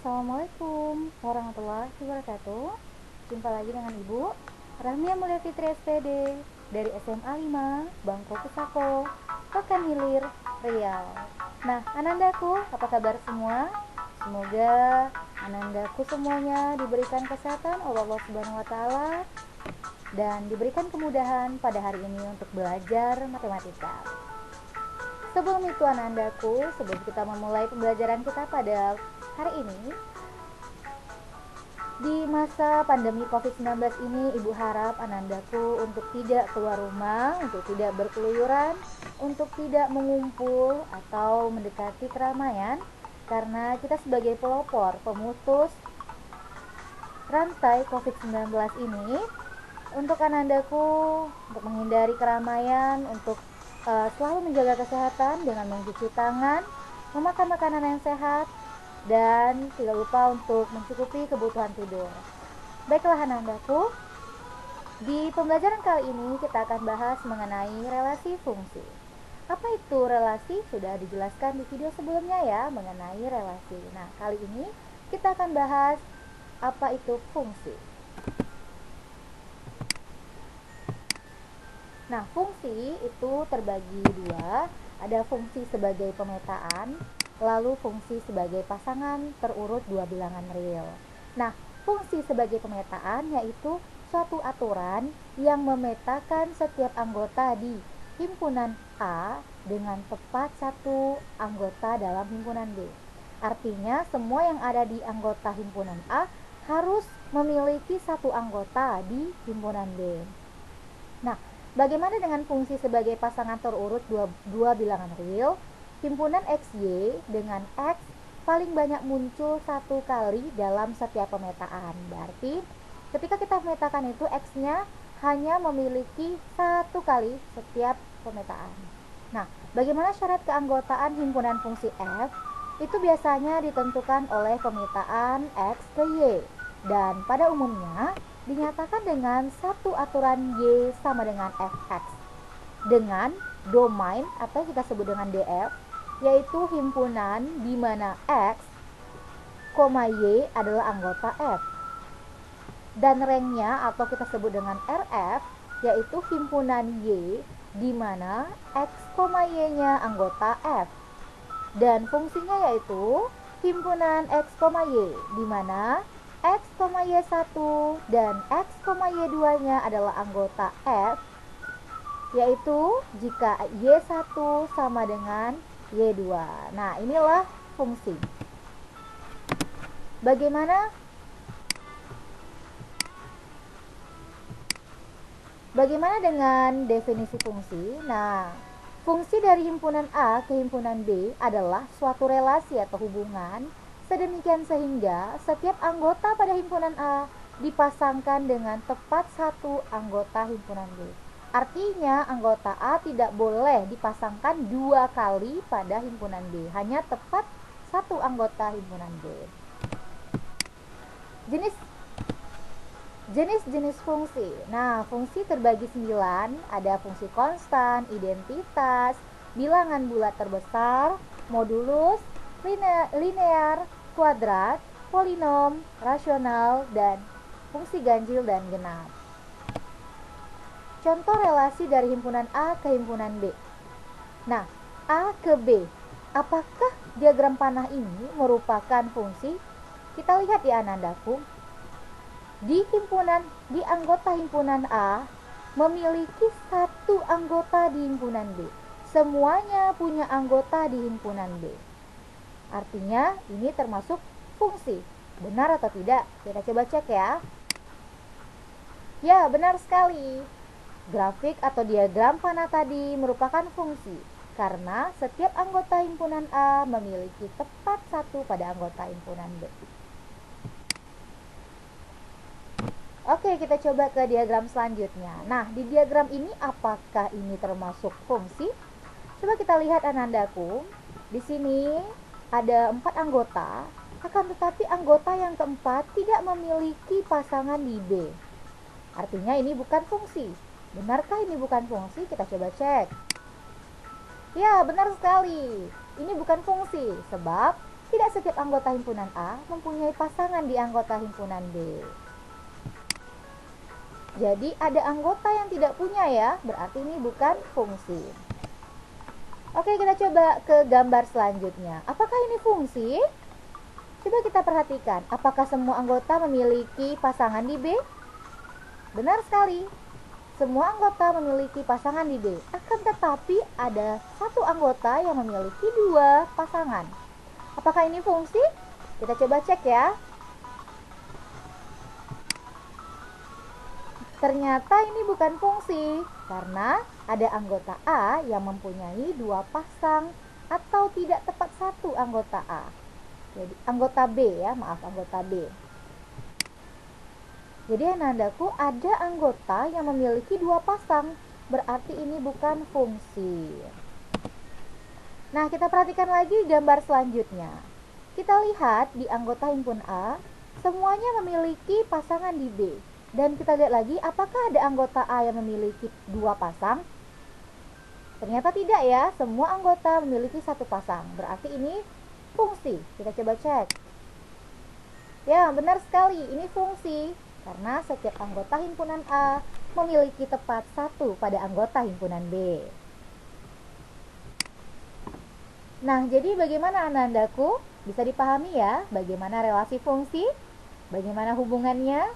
Assalamualaikum warahmatullahi wabarakatuh. Jumpa lagi dengan Ibu Rahmia Mulia Fitri SPD dari SMA 5 Bangko Pusako, Pekan Hilir, Riau. Nah, anandaku, apa kabar semua? Semoga anandaku semuanya diberikan kesehatan oleh Allah Subhanahu wa taala dan diberikan kemudahan pada hari ini untuk belajar matematika. Sebelum itu anandaku, sebelum kita memulai pembelajaran kita pada hari ini, di masa pandemi COVID-19 ini, Ibu harap anandaku untuk tidak keluar rumah, untuk tidak berkeluyuran, untuk tidak mengumpul atau mendekati keramaian, karena kita sebagai pelopor, pemutus rantai COVID-19 ini, untuk anandaku untuk menghindari keramaian, untuk selalu menjaga kesehatan dengan mencuci tangan, memakan makanan yang sehat, dan tidak lupa untuk mencukupi kebutuhan tidur. Baiklah anandaku, di pembelajaran kali ini kita akan bahas mengenai relasi fungsi. Apa itu relasi? Sudah dijelaskan di video sebelumnya ya mengenai relasi. Nah, kali ini kita akan bahas apa itu fungsi. Nah, fungsi itu terbagi dua, ada fungsi sebagai pemetaan, lalu fungsi sebagai pasangan terurut dua bilangan real. Nah, fungsi sebagai pemetaan yaitu suatu aturan yang memetakan setiap anggota di himpunan A dengan tepat satu anggota dalam himpunan B. Artinya, semua yang ada di anggota himpunan A harus memiliki satu anggota di himpunan B. Nah, bagaimana dengan fungsi sebagai pasangan terurut dua bilangan real? Himpunan XY dengan X paling banyak muncul satu kali dalam setiap pemetaan. Berarti ketika kita memetakan itu X-nya hanya memiliki satu kali setiap pemetaan. Nah, bagaimana syarat keanggotaan himpunan fungsi F? Itu biasanya ditentukan oleh pemetaan X ke Y. Dan pada umumnya dinyatakan dengan satu aturan Y sama dengan Fx dengan domain atau kita sebut dengan DF, yaitu himpunan di mana X, Y adalah anggota F, dan ranknya atau kita sebut dengan RF, yaitu himpunan Y di mana X, Y-nya anggota F, dan fungsinya yaitu himpunan X, Y di mana X, Y1 dan X, Y2-nya adalah anggota F, yaitu jika Y1 sama dengan Y2. Nah, inilah fungsi. Bagaimana dengan definisi fungsi? Nah, fungsi dari himpunan A ke himpunan B adalah suatu relasi atau hubungan sedemikian sehingga setiap anggota pada himpunan A dipasangkan dengan tepat satu anggota himpunan B. Artinya anggota A tidak boleh dipasangkan dua kali pada himpunan B, hanya tepat satu anggota himpunan B. Jenis fungsi. Nah, fungsi terbagi 9, ada fungsi konstan, identitas, bilangan bulat terbesar, modulus, linear, kuadrat, polinom, rasional, dan fungsi ganjil dan genap. Contoh relasi dari himpunan A ke himpunan B. Nah, A ke B. Apakah diagram panah ini merupakan fungsi? Kita lihat ya anandaku. Di anggota himpunan A memiliki satu anggota di himpunan B. Semuanya punya anggota di himpunan B. Artinya ini termasuk fungsi. Benar atau tidak? Kita coba cek ya. Ya, benar sekali. Grafik atau diagram panah tadi merupakan fungsi karena setiap anggota himpunan A memiliki tepat satu pada anggota himpunan B. Oke, kita coba ke diagram selanjutnya. Nah, di diagram ini apakah ini termasuk fungsi? Coba kita lihat anandaku. Di sini ada 4 anggota, akan tetapi anggota yang keempat tidak memiliki pasangan di B. Artinya ini bukan fungsi. Benarkah ini bukan fungsi? Kita coba cek. Ya, benar sekali. Ini bukan fungsi, sebab tidak setiap anggota himpunan A mempunyai pasangan di anggota himpunan B. Jadi ada anggota yang tidak punya ya, berarti ini bukan fungsi. Oke, kita coba ke gambar selanjutnya. Apakah ini fungsi? Coba kita perhatikan, apakah semua anggota memiliki pasangan di B? Benar sekali, semua anggota memiliki pasangan di B. Akan tetapi ada satu anggota yang memiliki dua pasangan. Apakah ini fungsi? Kita coba cek ya. Ternyata ini bukan fungsi, karena ada anggota A yang mempunyai dua pasang atau tidak tepat satu anggota A. Jadi anggota B ya, maaf anggota B. Jadi anandaku ada anggota yang memiliki dua pasang, berarti ini bukan fungsi. Nah, kita perhatikan lagi gambar selanjutnya. Kita lihat di anggota himpun A, semuanya memiliki pasangan di B. Dan kita lihat lagi, apakah ada anggota A yang memiliki dua pasang? Ternyata tidak ya, semua anggota memiliki satu pasang. Berarti ini fungsi. Kita coba cek. Ya, benar sekali, ini fungsi. Karena setiap anggota himpunan A memiliki tepat satu pada anggota himpunan B. Nah, jadi bagaimana anandaku? Bisa dipahami ya, bagaimana relasi fungsi? Bagaimana hubungannya?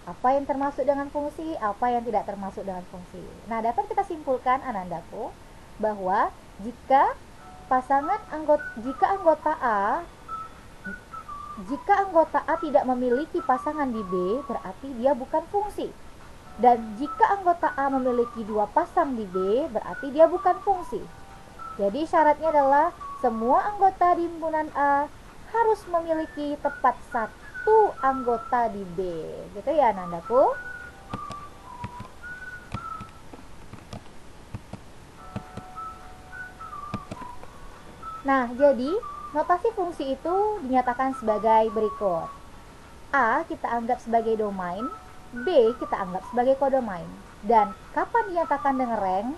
Apa yang termasuk dengan fungsi, apa yang tidak termasuk dengan fungsi. Nah, dapat kita simpulkan anandaku bahwa jika anggota A tidak memiliki pasangan di B, berarti dia bukan fungsi. Dan jika anggota A memiliki dua pasang di B, berarti dia bukan fungsi. Jadi syaratnya adalah semua anggota di himpunan A harus memiliki tepat satu anggota di B. Gitu ya anandaku. Nah, jadi notasi fungsi itu dinyatakan sebagai berikut. A kita anggap sebagai domain, B kita anggap sebagai kodomain. Dan kapan dinyatakan dengan rank?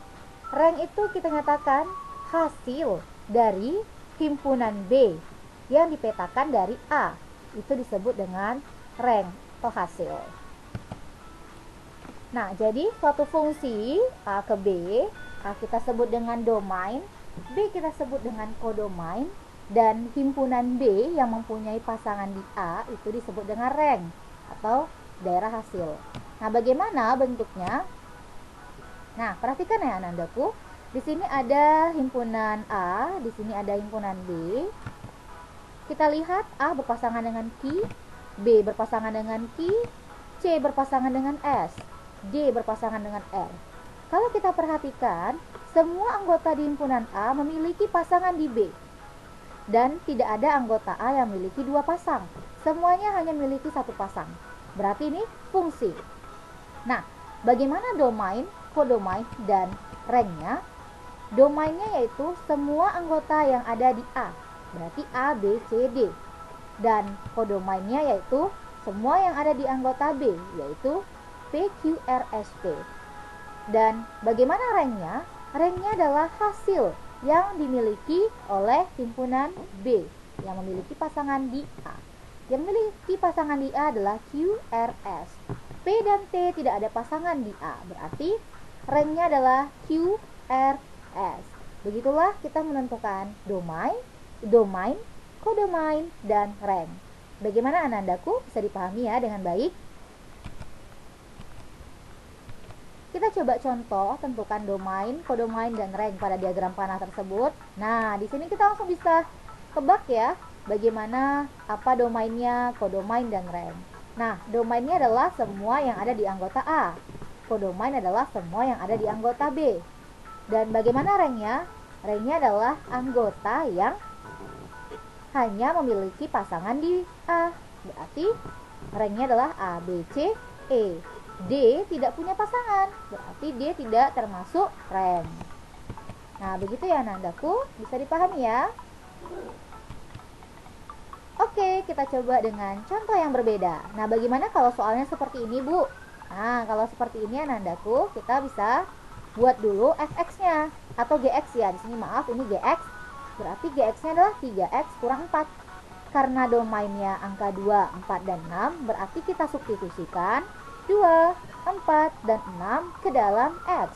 Rank itu kita nyatakan hasil dari himpunan B yang dipetakan dari A. Itu disebut dengan rank atau hasil. Nah, jadi suatu fungsi A ke B, A kita sebut dengan domain, B kita sebut dengan kodomain, dan himpunan B yang mempunyai pasangan di A itu disebut dengan rank atau daerah hasil. Nah, bagaimana bentuknya? Nah, perhatikan ya anandaku. Di sini ada himpunan A, di sini ada himpunan B. Kita lihat A berpasangan dengan Q, B berpasangan dengan Q, C berpasangan dengan S, D berpasangan dengan R. Kalau kita perhatikan, semua anggota di himpunan A memiliki pasangan di B. Dan tidak ada anggota A yang memiliki dua pasang. Semuanya hanya memiliki satu pasang. Berarti ini fungsi. Nah, bagaimana domain, kodomain, dan ranknya? Domainnya yaitu semua anggota yang ada di A. Berarti A, B, C, D. Dan kodomainnya yaitu semua yang ada di anggota B, yaitu P, Q, R, S, T. Dan bagaimana ranknya? Ranknya adalah hasil yang dimiliki oleh himpunan B yang memiliki pasangan di A. Yang memiliki pasangan di A adalah Q, R, S. P dan T tidak ada pasangan di A, berarti ranknya adalah Q, R, S. Begitulah kita menentukan domain, kodomain, dan rank. Bagaimana anandaku? Bisa dipahami ya dengan baik? Kita coba contoh tentukan domain, kodomain, dan rank pada diagram panah tersebut. Nah, di sini kita langsung bisa tebak ya, bagaimana apa domainnya, kodomain, dan rank. Nah, domainnya adalah semua yang ada di anggota A. Kodomain adalah semua yang ada di anggota B. Dan bagaimana ranknya? Ranknya adalah anggota yang hanya memiliki pasangan di A. Berarti ranknya adalah A, B, C, E. D tidak punya pasangan, berarti D tidak termasuk rank. Nah, begitu ya nandaku, bisa dipahami ya. Oke, kita coba dengan contoh yang berbeda. Nah, bagaimana kalau soalnya seperti ini, Bu? Nah, kalau seperti ini nandaku, kita bisa buat dulu fx-nya atau gx ya. Di sini maaf, ini gx. Berarti gx-nya adalah 3x kurang 4. Karena domainnya angka 2, 4, dan 6, berarti kita substitusikan 2, 4, dan 6 ke dalam X.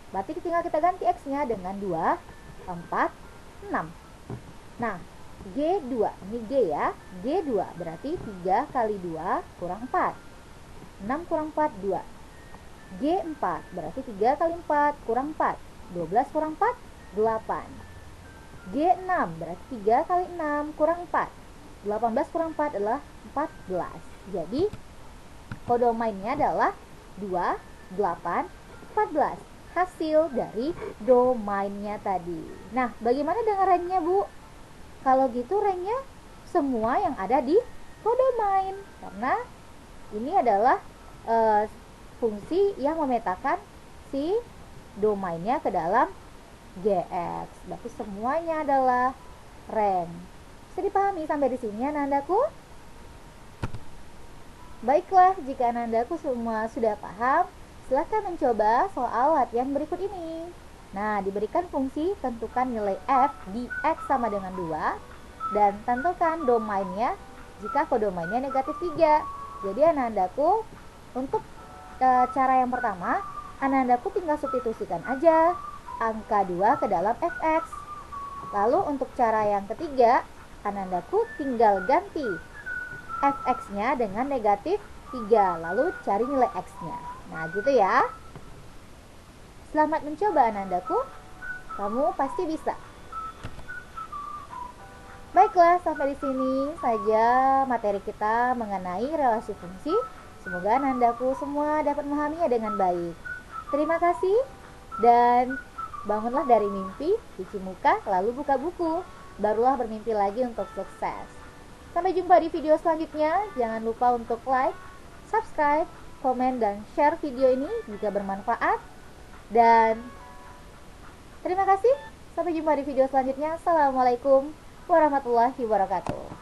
Berarti tinggal kita ganti X-nya dengan 2, 4, 6. Nah, G2, ini G ya. G2 berarti 3 kali 2 kurang 4. 6 kurang 4, 2. G4 berarti 3 kali 4 kurang 4. 12 kurang 4, 8. G6 berarti 3 kali 6 kurang 4. 18 kurang 4 adalah 14. Jadi, kodomainnya adalah 2, 8, 14. Hasil dari domainnya tadi. Nah, bagaimana dengan range-nya, Bu? Kalau gitu range-nya semua yang ada di kodomain. Karena ini adalah fungsi yang memetakan si domainnya ke dalam GX. Berarti semuanya adalah range. Bisa dipahami sampai di sini anak-anakku? Baiklah, jika anak-anakku semua sudah paham, silakan mencoba soal latihan berikut ini. Nah, diberikan fungsi tentukan nilai f di x sama dengan 2 dan tentukan domainnya jika kodomainnya negatif 3. Jadi anak-anakku, untuk cara yang pertama, anak-anakku tinggal substitusikan aja angka 2 ke dalam fx. Lalu untuk cara yang ketiga, anak-anakku tinggal ganti fx-nya dengan negatif 3, lalu cari nilai x-nya. Nah, gitu ya. Selamat mencoba anak-anakku. Kamu pasti bisa. Baiklah, sampai di sini saja materi kita mengenai relasi fungsi. Semoga anak-anakku semua dapat memahaminya dengan baik. Terima kasih dan bangunlah dari mimpi, cuci muka, lalu buka buku. Barulah bermimpi lagi untuk sukses. Sampai jumpa di video selanjutnya. Jangan lupa untuk like, subscribe, komen, dan share video ini jika bermanfaat. Dan terima kasih. Sampai jumpa di video selanjutnya. Assalamualaikum warahmatullahi wabarakatuh.